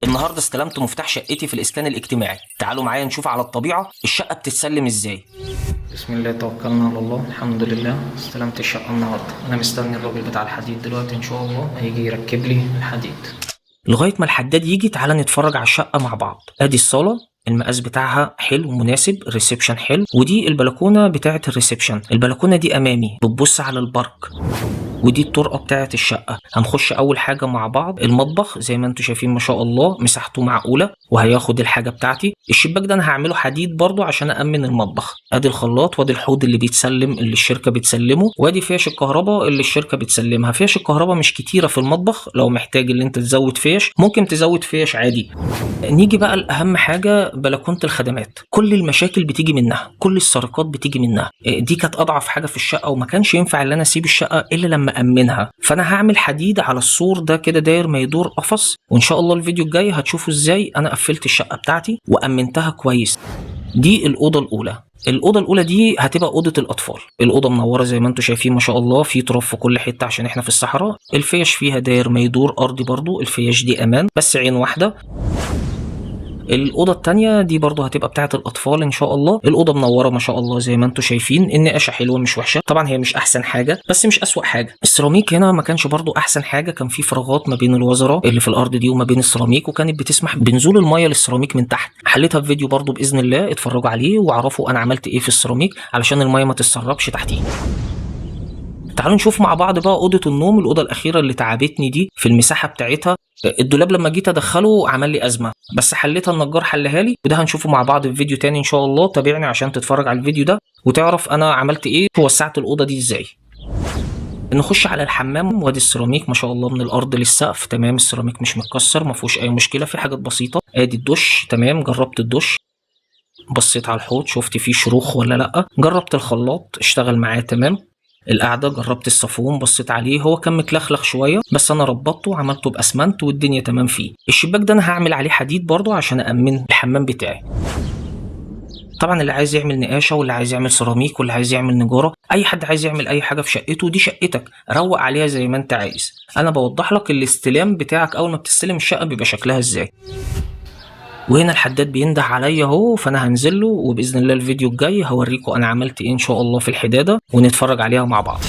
النهارده استلمت مفتاح شقتي في الاسكان الاجتماعي. تعالوا معايا نشوف على الطبيعه الشقه بتتسلم ازاي. بسم الله توكلنا على الله. الحمد لله استلمت الشقة النهاردة. أنا مستني الراجل بتاع الحديد دلوقتي إن شاء الله هيجي يركب لي الحديد. لغايه ما الحداد يجي تعالى نتفرج على الشقه مع بعض. ادي الصاله، المقاس بتاعها حلو مناسب، الريسبشن حلو، ودي البلكونه بتاعه الريسبشن. البلكونه دي امامي بتبص على البارك، ودي الطرقه بتاعه الشقه. هنخش اول حاجه مع بعض المطبخ. زي ما انتم شايفين ما شاء الله مساحته معقوله وهياخد الحاجه بتاعتي. الشباك ده انا هعمله حديد برضو عشان امن المطبخ. ادي الخلاط، وادي الحوض اللي بيتسلم اللي الشركه بتسلمه، وادي فيش الكهرباء اللي الشركه بتسلمها. فيش الكهرباء مش كتيره في المطبخ، لو محتاج اللي انت تزود فيش ممكن تزود فيش عادي. نيجي بقى لاهم حاجه، بلكونه الخدمات. كل المشاكل بتيجي منها، كل السرقات بتيجي منها. دي كانت اضعف حاجه في الشقه، وما كانش ينفع ان انا اسيب الشقه الا لما امنها. فانا هعمل حديد على السور ده كده داير ما يدور قفص، وان شاء الله الفيديو الجاي هتشوفوا ازاي انا قفلت الشقه بتاعتي وامنتها كويس. دي الاوضه الاولى. الاوضه الاولى دي هتبقى اوضه الاطفال. الاوضه منوره زي ما انتم شايفين ما شاء الله، في تراب في كل حته عشان احنا في الصحراء. الفيش فيها داير ما يدور ارضي برضو، الفيش دي امان بس عين واحده. الأوضة التانية دي برضو هتبقى بتاعة الأطفال إن شاء الله. الأوضة منورة ما شاء الله زي ما انتم شايفين. النقاشة حلوة مش وحشة، طبعا هي مش أحسن حاجة بس مش أسوأ حاجة. السيراميك هنا ما كانش برضو أحسن حاجة، كان في فراغات ما بين الوزرة اللي في الأرض دي وما بين السيراميك، وكانت بتسمح بنزول المية للسيراميك من تحت. حليتها في فيديو برضو بإذن الله، اتفرجوا عليه واعرفوا أنا عملت إيه في السيراميك علشان المية ما تتسربش تحتيه. تعالوا نشوف مع بعض بقى أوضة النوم، الأوضة الأخيرة اللي تعبتني دي في المساحة بتاعتها. الدولاب لما جيت أدخله عمل لي أزمة، بس حليتها النجار حلها لي، وده هنشوفه مع بعض في فيديو تاني إن شاء الله. تابعني عشان تتفرج على الفيديو ده وتعرف أنا عملت إيه ووسعت الأوضة دي إزاي. نخش على الحمام، وادي السيراميك ما شاء الله من الأرض للسقف تمام. السيراميك مش متكسر، ما فيهوش أي مشكلة، في حاجات بسيطة. ادي الدش تمام، جربت الدش، بصيت على الحوض شفت فيه شروخ ولا لأ. جربت الخلاط اشتغل معاه تمام. القعدة جربت الصافون بصيت عليه، هو كان متلخلخ شوية بس انا ربطته وعملته باسمنت والدنيا تمام فيه. الشباك ده انا هعمل عليه حديد برضو عشان أأمن الحمام بتاعي. طبعا اللي عايز يعمل نقاشة واللي عايز يعمل سيراميك واللي عايز يعمل نجارة، اي حد عايز يعمل اي حاجة في شقته، دي شقتك روق عليها زي ما انت عايز. انا بوضح لك الاستلام بتاعك اول ما بتستلم الشقة بيبقى شكلها ازاي. وهنا الحداد بينده عليا اهو، فانا هنزل له وباذن الله الفيديو الجاي هوريكم انا عملت ايه ان شاء الله في الحداده ونتفرج عليها مع بعض.